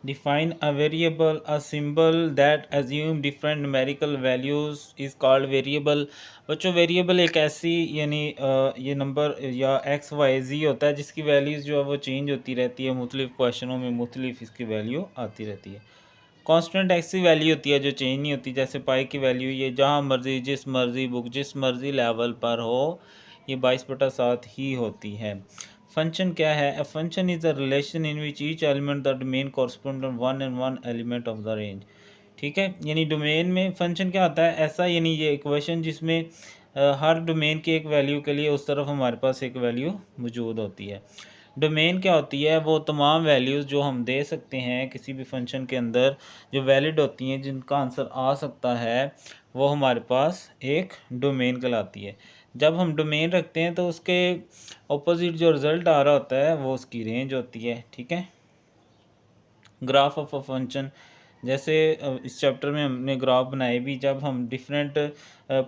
Define a variable a symbol that assume different numerical values is called variable. बच्चों variable एक ऐसी यानी ये नंबर या एक्स वाई जी होता है जिसकी वैल्यूज़ जो है वो चेंज होती रहती है, मुख्तलिफ क्वेश्चनों में मुख्तलिफ इसकी वैल्यू आती रहती है। कांस्टेंट एक्स की वैल्यू होती है जो चेंज नहीं होती, जैसे पाई की वैल्यू ये जहाँ मर्जी जिस मर्जी बुक जिस मर्जी लेवल पर हो ये 22/7 ही होती है। फंक्शन क्या है? A function is a relation in which each element the domain correspond one and one element of the range. ठीक है, यानी डोमेन में फंक्शन क्या होता है? ऐसा यानी ये इक्वेशन जिसमें हर डोमेन की एक वैल्यू के लिए उस तरफ हमारे पास एक वैल्यू मौजूद होती है। डोमेन क्या होती है? वो तमाम वैल्यूज़ जो हम दे सकते हैं किसी भी फंक्शन के अंदर, जो वैलिड होती हैं, जिनका आंसर आ सकता है, वो हमारे पास एक डोमेन कहलाती है। जब हम डोमेन रखते हैं तो उसके ऑपोजिट जो रिज़ल्ट आ रहा होता है वो उसकी रेंज होती है। ठीक है, ग्राफ ऑफ अ फंक्शन, जैसे इस चैप्टर में हमने ग्राफ बनाए भी, जब हम डिफरेंट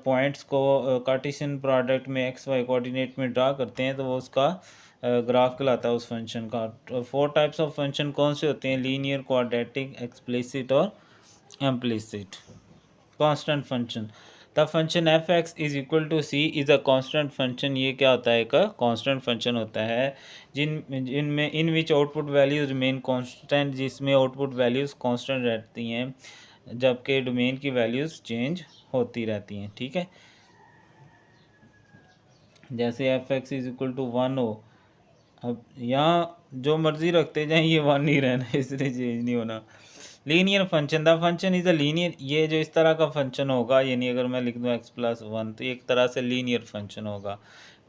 पॉइंट्स को कार्टेशियन प्रोडक्ट में एक्स वाई कोऑर्डिनेट में ड्रा करते हैं तो वो उसका ग्राफ कहलाता है उस फंक्शन का। 4 टाइप्स ऑफ फंक्शन कौन से होते हैं? लीनियर, क्वाड्रेटिक, एक्सप्लिसिट और implicit. Constant function, the function F X is equal to C is a constant function. ये क्या होता है? एक कांस्टेंट फंक्शन होता है जिनमें इन विच आउटपुट वैल्यूज रिमेन कांस्टेंट, जिसमें आउटपुट वैल्यूज कांस्टेंट रहती हैं जबकि डोमेन की वैल्यूज चेंज होती रहती हैं। ठीक है, जैसे F X is equal to 1 हो, अब यहाँ जो मर्जी रखते जाएं ये 1 ही रहना है, इसलिए चेंज नहीं होना। Linear function, the function is a linear, ये जो इस तरह का फंक्शन होगा, यानी अगर मैं लिख दूँ x+1 तो ये एक तरह से लीनियर फंक्शन होगा।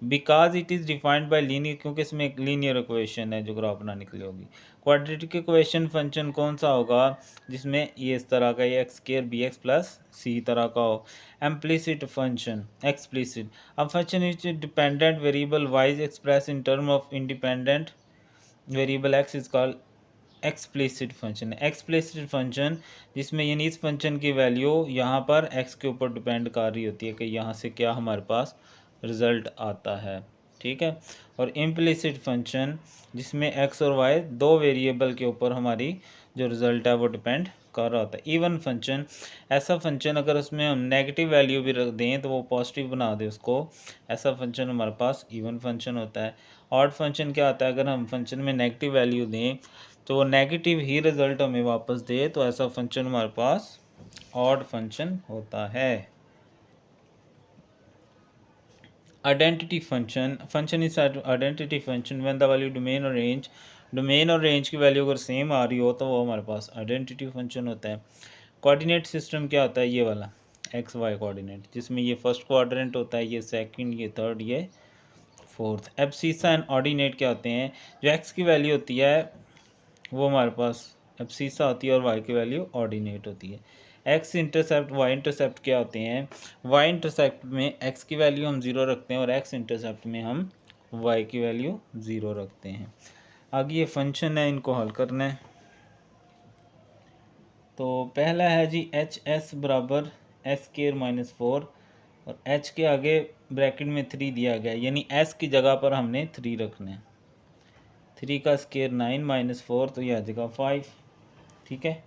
Because it is defined by linear, क्योंकि इसमें एक लीनियर इक्वेशन है जो ग्राफ बनाने के लिए होगी। क्वाड्रेटिक इक्वेशन फंक्शन कौन सा होगा? जिसमें ये इस तरह का ये x² bx प्लस सी तरह का हो। Implicit function, explicit, a function which is dependent variable y is expressed in term of independent variable x is called explicit function. Explicit function जिसमें यानी इस फंक्शन की वैल्यू यहाँ पर x के ऊपर डिपेंड कर रही होती है कि यहाँ से क्या हमारे पास रिज़ल्ट आता है। ठीक है, और इम्प्लिसिट फंक्शन जिसमें x और y दो वेरिएबल के ऊपर हमारी जो रिज़ल्ट है वो डिपेंड कर रहा होता है। इवन फंक्शन, ऐसा फंक्शन अगर उसमें हम नेगेटिव वैल्यू भी रख दें तो वो पॉजिटिव बना दे उसको, ऐसा फंक्शन हमारे पास इवन फंक्शन होता है। ऑड फंक्शन क्या होता है? अगर हम फंक्शन में नेगेटिव वैल्यू दें तो वो नेगेटिव ही रिजल्ट हमें वापस दे, तो ऐसा फंक्शन हमारे पास ऑड फंक्शन होता है। Identity function, function is identity function when the value domain और रेंज की वैल्यू अगर सेम आ रही हो तो वो हमारे पास आइडेंटिटी फंक्शन होता है। कोऑर्डिनेट सिस्टम क्या होता है? ये वाला एक्स वाई कोऑर्डिनेट, जिसमें ये फर्स्ट क्वाड्रेंट होता है, ये सेकंड, ये थर्ड, ये फोर्थ। एब्सिसा एंड ऑर्डिनेट क्या होते हैं? जो एक्स की वैल्यू होती है वो हमारे पास एब्सिसा होती है और वाई की वैल्यू ऑर्डिनेट होती है। एक्स इंटरसेप्ट, वाई इंटरसेप्ट क्या होते हैं? वाई इंटरसेप्ट में एक्स की वैल्यू हम ज़ीरो रखते हैं और एक्स इंटरसेप्ट में हम वाई की वैल्यू ज़ीरो रखते हैं। आगे ये फंक्शन है, इनको हल करना है। तो पहला है जी एच एस बराबर s² -4 और h के आगे ब्रैकेट में 3 दिया गया है, यानी s की जगह पर हमने 3 रखना है। 3 का स्केयर 9 - 4 तो ये आ जाएगा 5। ठीक है,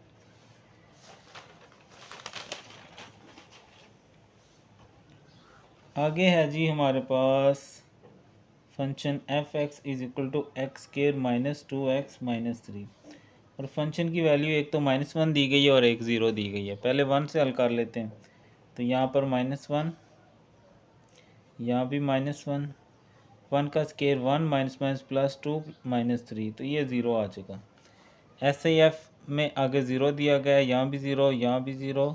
आगे है जी हमारे पास function F X is equal to x² -2x -3 और फंक्शन की वैल्यू एक तो -1 दी गई है और एक 0 दी गई है। पहले 1 से हल कर लेते हैं, तो यहाँ पर -1, यहाँ भी -1, 1 का स्केयर 1 -2 -3 तो ये 0 आ जाएगा। एस आई एफ में आगे 0 दिया गया है, यहाँ भी 0, यहाँ भी 0।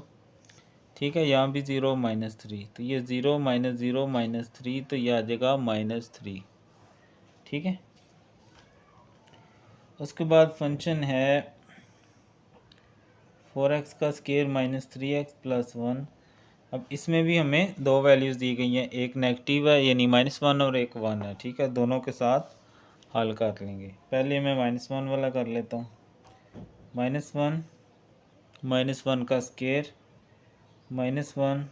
ठीक है, यहाँ भी 0 -3 तो ये 0 -0 -3 तो ये आ जाएगा -3। ठीक है, उसके बाद फंक्शन है 4x का स्केयर -3x + 1। अब इसमें भी हमें दो वैल्यूज़ दी गई हैं, एक नेगेटिव है यानी -1 और एक 1 है। ठीक है, दोनों के साथ हल कर लेंगे। पहले मैं -1 वाला कर लेता हूँ। -1 -1 का स्केयर -1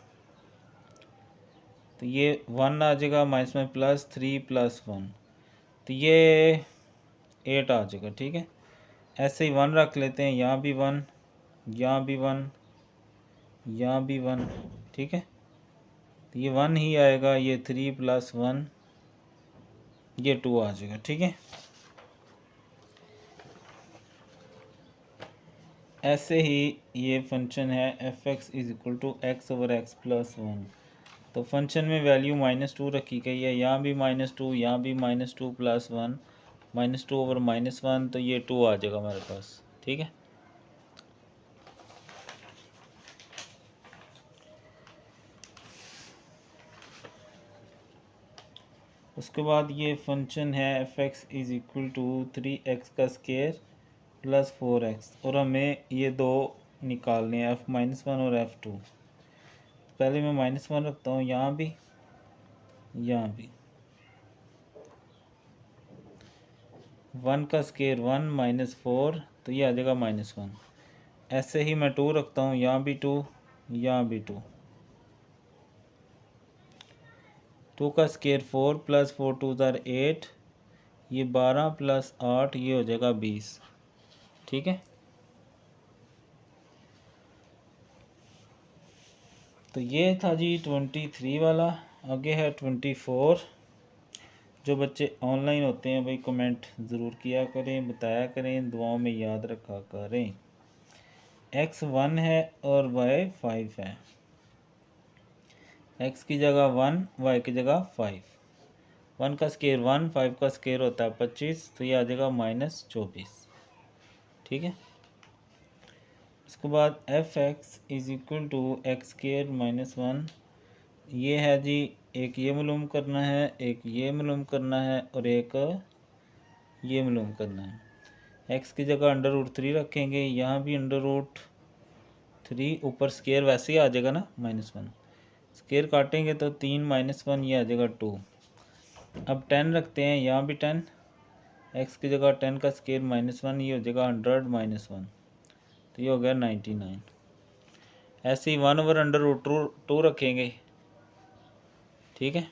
तो ये 1 आ जाएगा, -1 +3 + 1 तो ये 8 आ जाएगा। ठीक है, ऐसे ही 1 रख लेते हैं, यहाँ भी 1, यहाँ भी 1, यहाँ भी 1, ठीक है। तो ये 1 ही आएगा, ये 3 + 1 ये 2 आ जाएगा, ठीक है। ऐसे ही ये फंक्शन है f(x) = x/x + 1। तो फंक्शन में वैल्यू -2 रखी गई है, यहाँ भी -2, यहाँ भी -2 + 1, -2/-1, तो ये 2 आ जाएगा हमारे पास, ठीक है। उसके बाद ये फंक्शन है f(x) = 3x² + 4x, और हमें ये दो निकालने हैं, f-1 और f2। पहले मैं -1 रखता हूँ, यहाँ भी, यहाँ भी। 1 का स्क्वायर 1 - 4, तो ये आ जाएगा -1। ऐसे ही मैं 2 रखता हूँ, यहाँ भी 2, यहाँ भी 2। 2 का स्क्वायर 4 + 4 2 = 8, ये 12 + 8 ये हो जाएगा 20, ठीक है। तो ये था जी 23 वाला। आगे है 24। जो बच्चे ऑनलाइन होते हैं भाई कमेंट ज़रूर किया करें, बताया करें, दुआओं में याद रखा करें। x 1 है और y 5 है। x की जगह 1, y की जगह 5। 1 का स्क्वायर 1, 5 का स्क्वायर होता है 25, तो ये आ जाएगा -24, ठीक है। उसके बाद f(x) = x² - 1, ये है जी, एक ये मालूम करना है, एक ये मालूम करना है, और एक ये मालूम करना है। x की जगह √3 रखेंगे, यहाँ भी √3, ऊपर स्क्वायर वैसे ही आ जाएगा ना -1, स्क्वायर काटेंगे तो 3 - 1 ये आ जाएगा 2। अब 10 रखते हैं, यहाँ भी 10, x की जगह 10 का स्क्वायर -1 ये हो जाएगा 100 - 1, तो ये हो गया 99। ऐसे ही 1/√2 रखेंगे, ठीक है।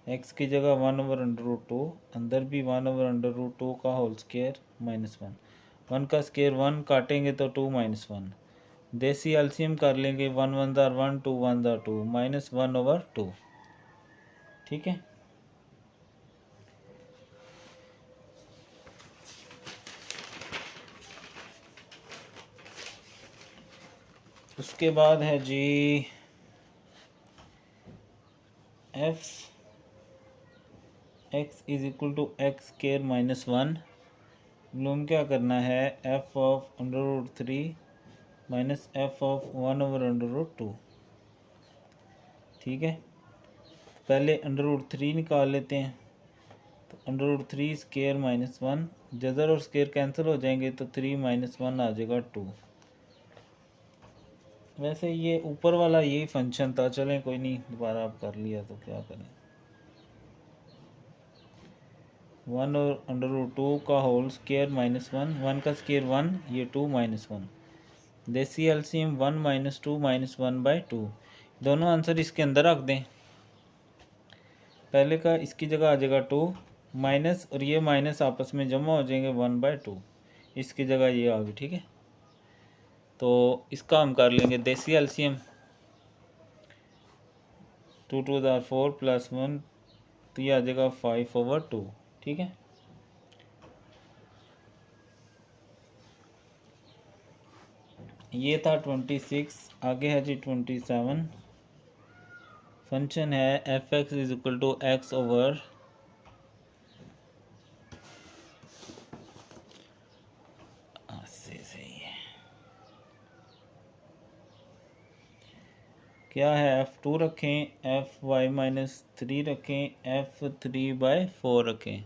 x की जगह 1/√2, अंदर भी 1/√2 का होल स्क्वायर -1। 1 का स्क्वायर 1 काटेंगे तो 2 - 1। देसी एलसीएम कर लेंगे, 1 1 1, 2 1 2, -1/2, ठीक है। उसके बाद है जी f(x) = x² - 1, मालूम क्या करना है, f(√3 - f(1/√2), ठीक है। पहले √3 निकाल लेते हैं, तो √3 स्क्वायर -1, जदर और स्क्वायर कैंसिल हो जाएंगे, तो 3 - 1 आ जाएगा 2। वैसे ये ऊपर वाला यही फंक्शन था, चलें कोई नहीं, दोबारा आप कर लिया तो क्या करें। 1 और √2 का होल स्क्वायर -1, 1 का स्क्वायर 1, ये 2 - 1। देसी एलसीएम 1 - 2 - 1/2, दोनों आंसर इसके अंदर रख दें। पहले का इसकी जगह आ जाएगा 2, माइनस और ये माइनस आपस में जमा हो जाएंगे 1/2, इसकी जगह ये आ गई, ठीक है। तो इसका हम कर लेंगे देसी एलसीएम, 2 2 4 + 1, तो ये आ जाएगा 5/2, ठीक है। ये था 26। आगे है जी 27। फंक्शन है f(x) = x/, क्या है, f2 रखें, fy-3 रखें, f3/4 रखें।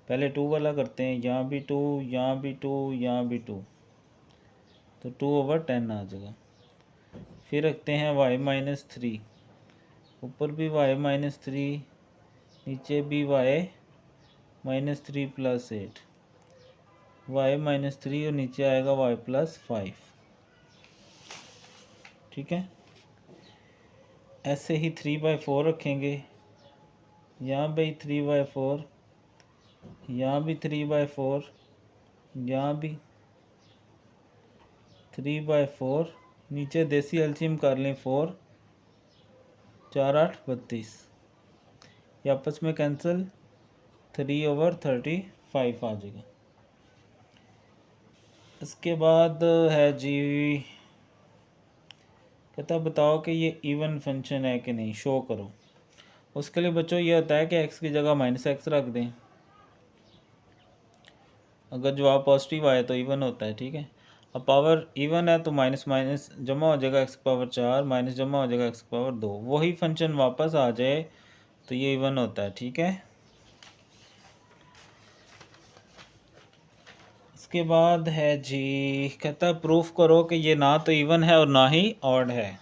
पहले 2 वाला करते हैं, यहाँ भी 2, यहाँ भी 2, यहाँ भी 2, तो 2/10 आ जाएगा। फिर रखते हैं y-3, ऊपर भी y-3, नीचे भी y-3 + 8, y-3 और नीचे आएगा y + 5, ठीक है। ऐसे ही 3/4 रखेंगे, यहाँ भी 3/4, यहाँ भी 3/4, यहाँ भी 3/4, नीचे देसी एलसीएम कर लें 4, 4 8 32, ये आपस में कैंसिल, 3/35 आ जाएगा। इसके बाद है जी, कहता बताओ कि ये इवन फंक्शन है कि नहीं, शो करो। उसके लिए बच्चों ये होता है कि x की जगह -x रख दें, अगर जवाब पॉजिटिव आए तो इवन होता है, ठीक है। अब पावर इवन है तो माइनस माइनस जमा हो जाएगा, x⁴ माइनस जमा हो जाएगा x⁴, वही फंक्शन वापस आ जाए तो ये इवन होता है, ठीक है। इसके बाद है जी, कहता है प्रूफ करो कि ये ना तो इवन है और ना ही ऑड है।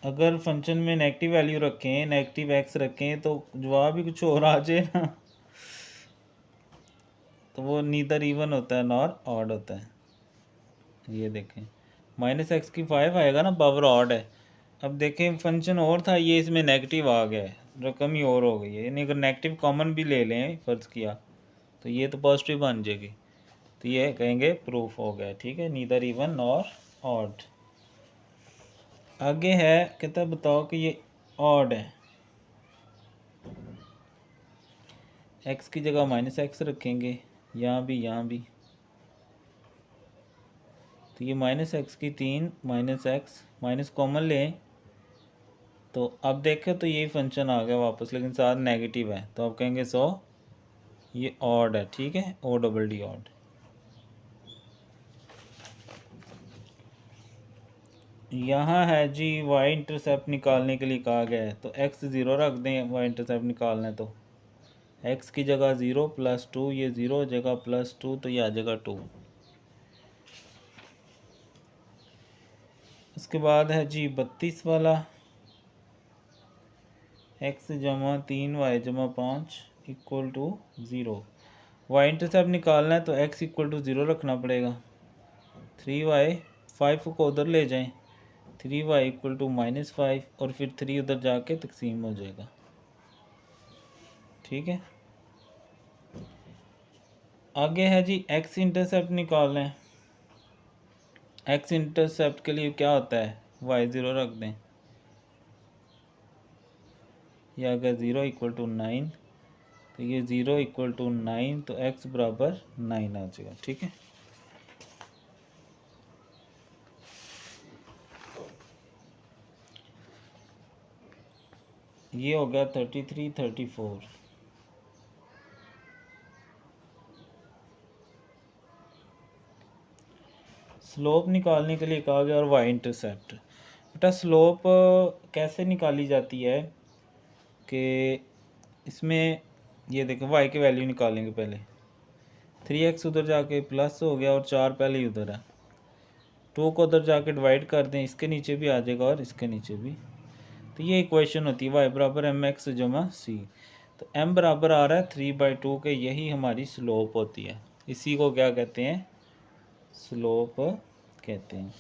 अगर फंक्शन में नेगेटिव वैल्यू रखें, नेगेटिव x रखें, तो जवाब ही कुछ और आ जाए ना, तो वो नीदर इवन होता है नॉर ऑड होता है। ये देखें -x⁵ आएगा ना, पावर ऑड है। अब देखें फंक्शन और था, ये इसमें नेगेटिव आ गया है, रकम ही और हो गई है, यानी अगर नेगेटिव कॉमन भी ले लें फ़र्ज़ किया तो ये तो पॉजिटिव बन जाएगी, तो ये कहेंगे प्रूफ हो गया, ठीक है, नीदर इवन नॉर ऑड। आगे है, कहता बताओ कि ये ऑड है, x की जगह -x रखेंगे, यहाँ भी, तो ये -x की 3 -x माइनस कॉमन लें, तो अब देखें तो यही फंक्शन आ गया वापस, लेकिन साथ नेगेटिव है, तो अब कहेंगे सो ये ऑड है, ठीक है, ODD ऑड। यहाँ है जी y इंटरसेप्ट निकालने के लिए कहा गया है, तो x 0 रख दें, y इंटरसेप्ट निकालना है तो x की जगह 0 + 2, ये 0 हो जाएगा +2, तो ये आ जाएगा 2। उसके बाद है जी 32 वाला, x = 3y = 5 = 0। y इंटरसेप्ट निकालना है तो x = 0 रखना पड़ेगा, 3y 5 को उधर ले जाएं, 3y = -5, और फिर 3 उधर जाके तकसीम हो जाएगा, ठीक है। आगे है जी x इंटरसेप्ट निकालना है। x इंटरसेप्ट के लिए क्या होता है, y 0 रख दें, या अगर 0 = 9, तो ये 0 = 9, तो x बराबर 9 आ जाएगा, ठीक है। ये हो गया 33 34। स्लोप निकालने के लिए कहा गया और y इंटरसेप्ट। बेटा स्लोप कैसे निकाली जाती है कि इसमें ये देखें, y की वैल्यू निकालेंगे पहले, 3x उधर जाके प्लस हो गया और 4 पहले ही उधर है, 2 को उधर जाके डिवाइड कर दें, इसके नीचे भी आ जाएगा और इसके नीचे भी, तो ये इक्वेशन होती है y = mx + c। तो m बराबर आ रहा है 3/2 के, यही हमारी स्लोप होती है, इसी को क्या कहते हैं, स्लोप कहते हैं।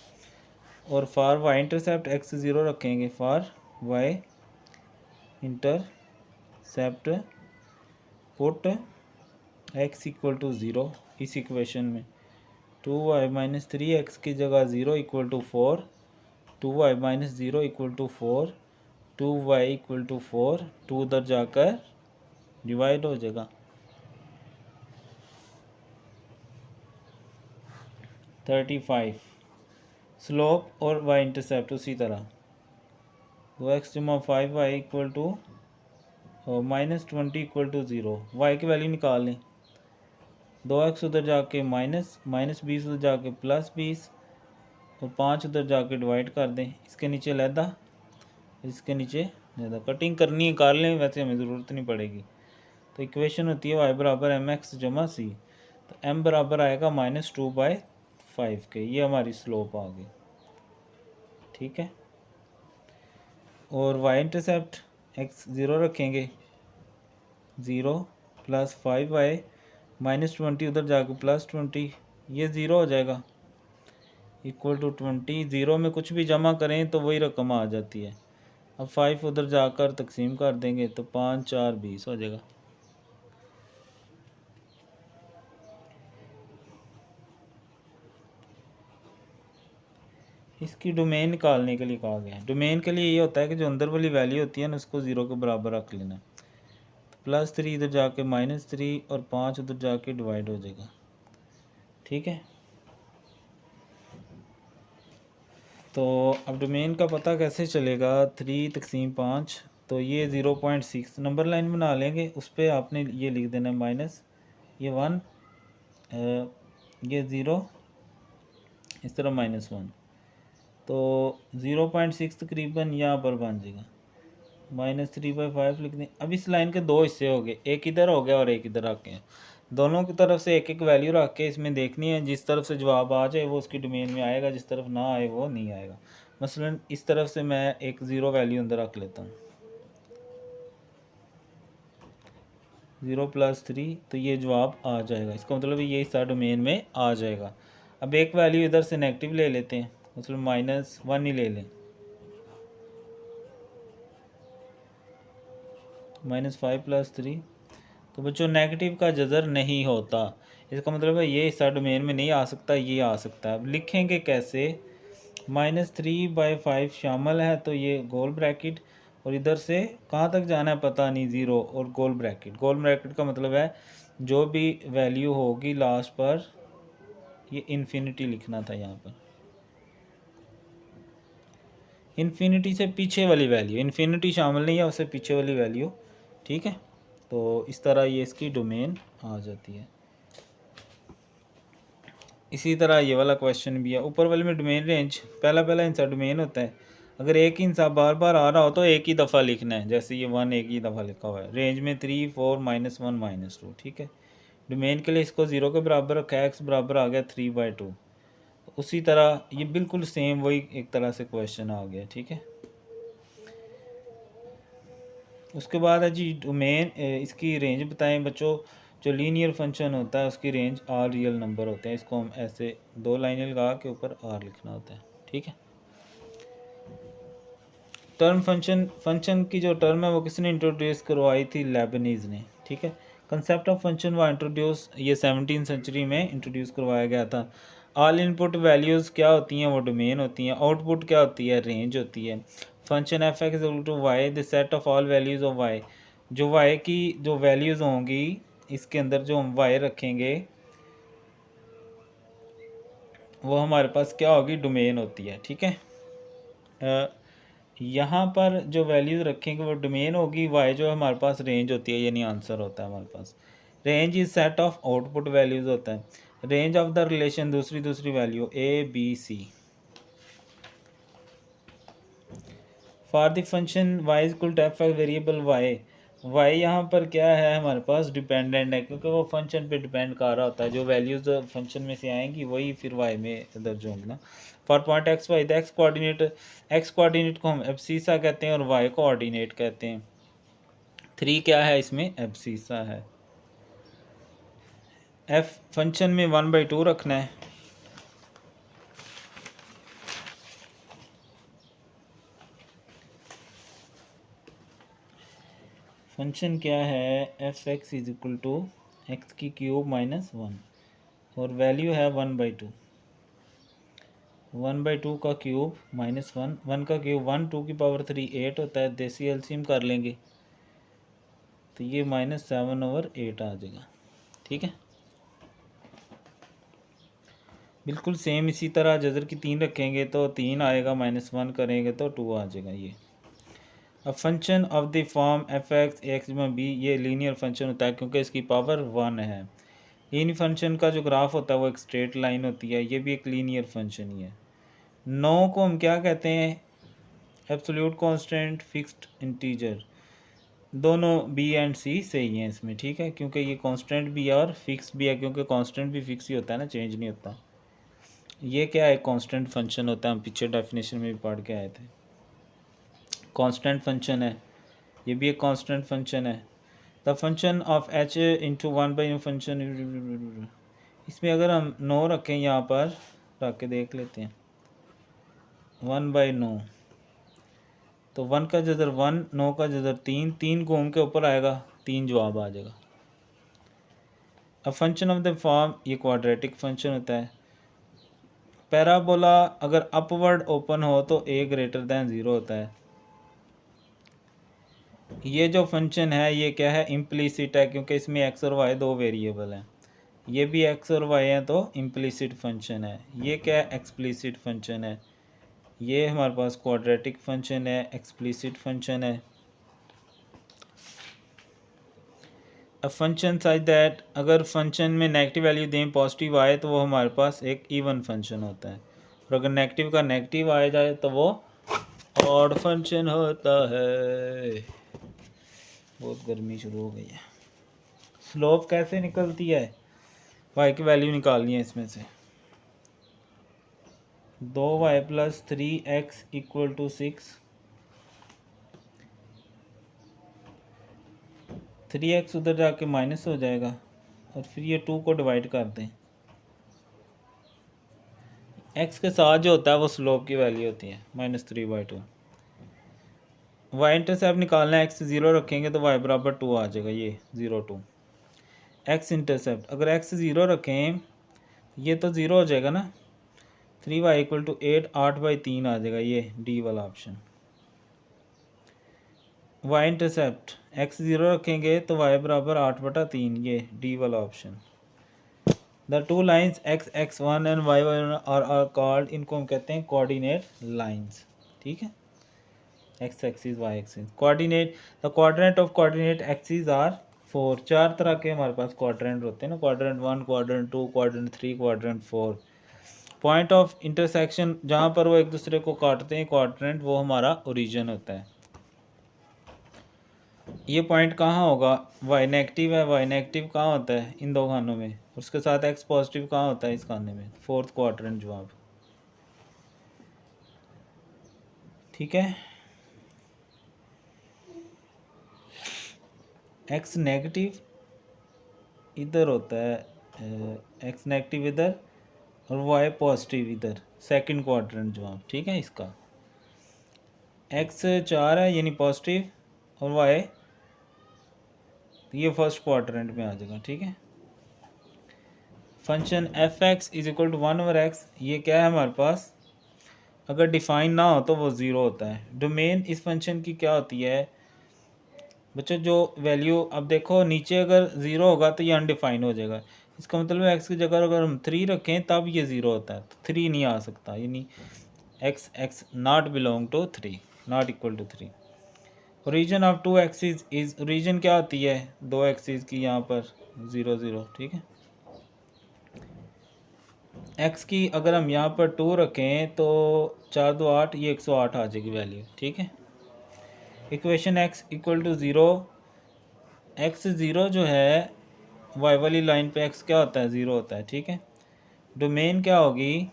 और फॉर y इंटरसेप्ट x 0 रखेंगे, for y intercept put x = 0 इस इक्वेशन में, 2y - 3x की जगह 0 = 4, 2y - 0 = 4, 2y = 4, 2 उधर जाकर डिवाइड हो जाएगा, 35। स्लोप और y इंटरसेप्ट उसी तरह, 2x = 5y = -20 = 0, y की वैल्यू निकाल लें, 2x उधर जाके -20 उधर जाके +20, और 5 उधर जाके डिवाइड कर दें, इसके नीचे लहदा, इसके नीचे लहदा, कटिंग करनी है कर लें, वैसे हमें ज़रूरत नहीं पड़ेगी। तो इक्वेशन होती है y = mx + c, तो m बराबर आएगा -2/5 के, ये हमारी स्लोप आ गई, ठीक है। और y इंटरसेप्ट x 0 रखेंगे, 0 + 5y -20 उधर जाके +20, ये 0 हो जाएगा, = 20, 0 में कुछ भी जमा करें तो वही रकम आ जाती है। अब 5 उधर जाकर तकसीम कर देंगे तो 5 4 20 हो जाएगा। इसकी डोमेन निकालने के लिए कहा गया है। डोमेन के लिए ये होता है कि जो अंदर वाली वैल्यू होती है ना उसको 0 के बराबर रख लेना। +3 इधर जाके -3 और 5 उधर जाके डिवाइड हो जाएगा। ठीक है, तो अब डोमेन का पता कैसे चलेगा? 3/5, तो ये 0.6 नंबर लाइन बना लेंगे, उस पर आपने ये लिख देना माइनस, ये 1, ये 0, इस तरह -1, तो 0.6 तकरीबन यहाँ पर बन जाएगा। -3/5 लिख दें। अब इस लाइन के दो हिस्से हो गए, एक इधर हो गया और एक इधर रख के, दोनों की तरफ से एक एक वैल्यू रख के इसमें देखनी है, जिस तरफ से जवाब आ जाए वो उसकी डोमेन में आएगा, जिस तरफ ना आए वो नहीं आएगा। मसलन इस तरफ से मैं एक 0 वैल्यू अंदर रख लेता हूँ, 0 + 3, तो ये जवाब आ जाएगा, इसका मतलब ये हिस्सा डोमेन में आ जाएगा। अब एक वैल्यू इधर से नेगेटिव ले लेते हैं, मतलब -1 ही ले लें, -5 + 3, तो बच्चों नेगेटिव का जज़र नहीं होता, इसका मतलब है ये हिस्सा डोमेन में नहीं आ सकता, ये आ सकता है। अब लिखेंगे कैसे? -3/5 शामिल है तो ये गोल ब्रैकेट, और इधर से कहाँ तक जाना है पता नहीं, 0 और गोल ब्रैकेट। गोल ब्रैकेट का मतलब है जो भी वैल्यू होगी लास्ट पर, ये इन्फिनिटी लिखना था यहाँ पर, इन्फिनिटी से पीछे वाली वैल्यू, इन्फिनिटी शामिल नहीं है, उससे पीछे वाली वैल्यू। ठीक है, तो इस तरह ये इसकी डोमेन आ जाती है। इसी तरह ये वाला क्वेश्चन भी है, ऊपर वाले में डोमेन रेंज, पहला हिस्सा डोमेन होता है, अगर एक ही हिस्सा बार बार आ रहा हो तो एक ही दफ़ा लिखना है, जैसे ये 1 एक ही दफ़ा लिखा हुआ है, रेंज में 3, 4, -1, -2। ठीक है, डोमेन के लिए इसको 0 के बराबर रखा है, x बराबर आ गया 3/2, उसी तरह ये बिल्कुल सेम वही एक तरह से क्वेश्चन आ गया। ठीक है, उसके बाद है जी डोमेन, इसकी रेंज बताएं बच्चों। जो लीनियर फंक्शन होता है उसकी रेंज आर रियल नंबर होते हैं, इसको हम ऐसे 2 लाइनें लगा के ऊपर आर लिखना होता है। ठीक है, टर्म फंक्शन की जो टर्म है वो किसने इंट्रोड्यूस करवाई थी? लेबनीज़ ने। ठीक है, कंसेप्ट ऑफ फंक्शन व इंट्रोड्यूस, ये 17वीं सेंचुरी में इंट्रोड्यूस करवाया गया था। ऑल इनपुट वैल्यूज़ क्या होती हैं? वो डोमेन होती हैं। आउटपुट क्या होती है? रेंज होती है। Function F X equal to Y the set of all values of Y, जो वाई की जो वैल्यूज़ होंगी इसके अंदर जो हम वाई रखेंगे वो हमारे पास क्या होगी? डोमेन होती है। ठीक है, यहाँ पर जो वैल्यूज़ रखेंगे वो डोमेन होगी, वाई जो हमारे पास रेंज होती है, यानी आंसर होता है हमारे पास। Range is set of output values होता है। रेंज ऑफ द रिलेशन दूसरी value A B C. For the function Y equal to F variable Y, Y यहाँ पर क्या है हमारे पास? डिपेंडेंट है, क्योंकि वो फंक्शन पे डिपेंड कर रहा होता है, जो वैल्यूज़ फंक्शन में से आएंगी वही फिर वाई में दर्ज होंगी ना। For point X Y, X coordinate को हम एब्सिसा कहते हैं और वाई कोऑर्डिनेट कहते हैं। 3 क्या है इसमें? एब्सिसा है। एफ फंक्शन में 1/2 रखना है। फंक्शन क्या है? F X is equal to X की क्यूब -1, और वैल्यू है 1/2। 1/2 का क्यूब -1, 1 का क्यूब 1, 2 की पावर 3 8 होता है, देसी एलसीएम कर लेंगे तो ये -7/8 आ जाएगा। ठीक है, बिल्कुल सेम इसी तरह जजर की 3 रखेंगे तो 3 आएगा, -1 करेंगे तो 2 आ जाएगा। ये अब function of the form F x x में बी, ये लीनियर फंक्शन होता है क्योंकि इसकी पावर 1 है। लीनियर फंक्शन का जो ग्राफ होता है वो एक स्ट्रेट लाइन होती है, ये भी एक लीनियर फंक्शन ही है। 9 को हम क्या कहते हैं? Absolute constant, fixed integer. दोनों बी एंड सी सही हैं इसमें। ठीक है, क्योंकि ये कांस्टेंट भी है और फिक्स भी है, क्योंकि कांस्टेंट भी फिक्स ही होता है ना, चेंज नहीं होता। ये क्या है? कांस्टेंट फंक्शन होता है, हम पीछे डेफिनेशन में भी पढ़ के आए थे। कांस्टेंट फंक्शन है, ये भी एक कांस्टेंट फंक्शन है। The function of H into 1/, function, इसमें अगर हम 9 रखें, यहाँ पर रख के देख लेते हैं, 1/9, तो 1 का जजर 1, 9 का जजर 3, 3 घूम के ऊपर आएगा, 3 जवाब आ जाएगा। अब फंक्शन ऑफ द फॉर्म, ये क्वाड्रेटिक फंक्शन होता है। पैराबोला अगर अपवर्ड ओपन हो तो a ग्रेटर दैन 0 होता है। ये जो फंक्शन है ये क्या है, इम्प्लीसिट है, क्योंकि इसमें x और y दो वेरिएबल हैं। ये भी x और y हैं तो इम्प्लीसिट फंक्शन है। ये क्या है, एक्सप्लिसिट फंक्शन है। ये हमारे पास क्वाड्रेटिक फंक्शन है, एक्सप्लिसिट फंक्शन है। अ फंक्शन सच दैट, अगर फंक्शन में नेगेटिव वैल्यू दें पॉजिटिव आए तो वो हमारे पास एक इवन फंक्शन होता है, और अगर नेगेटिव का नेगेटिव आ जाए तो वो ऑड फंक्शन होता है। बहुत गर्मी शुरू हो गई है। स्लोप कैसे निकलती है, y की वैल्यू निकालनी है इसमें से। 2y + 3x = 6, 3x उधर जाके माइनस हो जाएगा, और फिर ये 2 को डिवाइड कर दें। x के साथ जो होता है वो स्लोप की वैल्यू होती है -3/2। y इंटरसेप्ट निकालना है, x 0 रखेंगे तो y = 2 आ जाएगा, ये 0 2। x इंटरसेप्ट अगर x 0 रखें ये तो 0 हो जाएगा ना, 3y = 8, 8/3 आ जाएगा, ये डी वाला ऑप्शन। y इंटरसेप्ट x 0 रखेंगे तो y = 8/3, ये डी वाला option. The two lines x1 and y1 are called, इनको हम कहते हैं कोऑर्डिनेट लाइन्स, ठीक है। x axis y axis coordinate, the quadrant of coordinate axis are 4। 4 तरह के हमारे पास क्वाड्रेंट होते हैं ना, quadrant 1, quadrant 2, quadrant 3, quadrant 4। Point of intersection जहाँ पर वो एक दूसरे को काटते हैं क्वाड्रेंट, वो हमारा ओरिजिन होता है। ये पॉइंट कहाँ होगा, y नेगेटिव है, y नेगेटिव कहाँ होता है, इन दो खानों में, उसके साथ x पॉजिटिव कहाँ होता है, इस खाने में, 4th क्वाड्रेंट जवाब, ठीक है। x नेगेटिव इधर होता है, x नेगेटिव इधर और y पॉजिटिव इधर, 2nd क्वाड्रेंट जवाब, ठीक है। इसका x 4 है यानी पॉजिटिव, और y ये 1st क्वाड्रेंट में आ जाएगा, ठीक है। फंक्शन f(x) = 1/x, ये क्या है हमारे पास, अगर डिफाइन ना हो तो वो 0 होता है। डोमेन इस फंक्शन की क्या होती है बच्चों, जो वैल्यू, अब देखो नीचे अगर 0 होगा तो ये अनडिफाइन हो जाएगा, इसका मतलब x की जगह अगर हम 3 रखें तब ये 0 होता है, तो 3 नहीं आ सकता, यानी x not belong to 3, not equal to 3। Origin of 2 axis is, origin क्या होती है 2 एक्सिस की, यहाँ पर 0 0, ठीक है। x की अगर हम यहाँ पर 2 रखें तो 4 2 8, ये 108 आ जाएगी वैल्यू, ठीक है। इक्वेशन x = 0, x 0 जो है y वाली लाइन पे x क्या होता है, 0 होता है, ठीक है। डोमेन क्या होगी,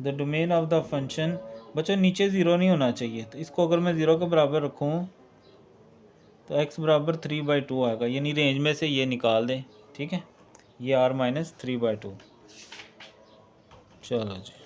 the domain of the function, बच्चों नीचे 0 नहीं होना चाहिए, तो इसको अगर मैं 0 के बराबर रखूँ तो x = 3/2 आएगा, यानी रेंज में से ये निकाल दें, ठीक है। ये r - 3/2, चलो जी।